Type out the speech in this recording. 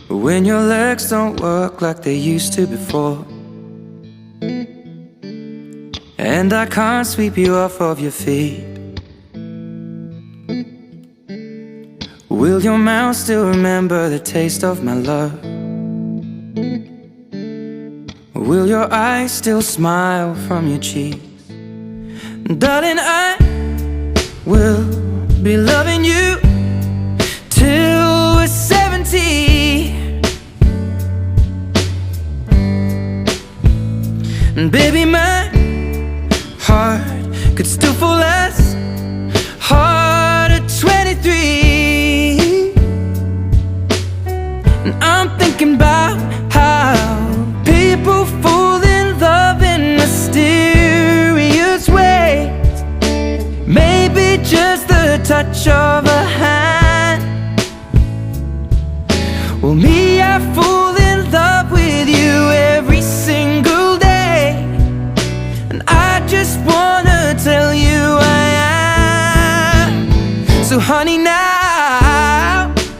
when your legs don't work like they used to before, and I can't sweep you off of your feet. Will your mouth still remember the taste of my love? Will your eyes still smile from your cheeks? Darling, I will be loving you till we're 70. And baby, my heart could still fall as hard at 23. And I'm thinking about how people fall in love in mysterious ways. Maybe just the touch of a hand. Well, me, I fall in love with you every single day, and I just wanna tell you I am. So honey,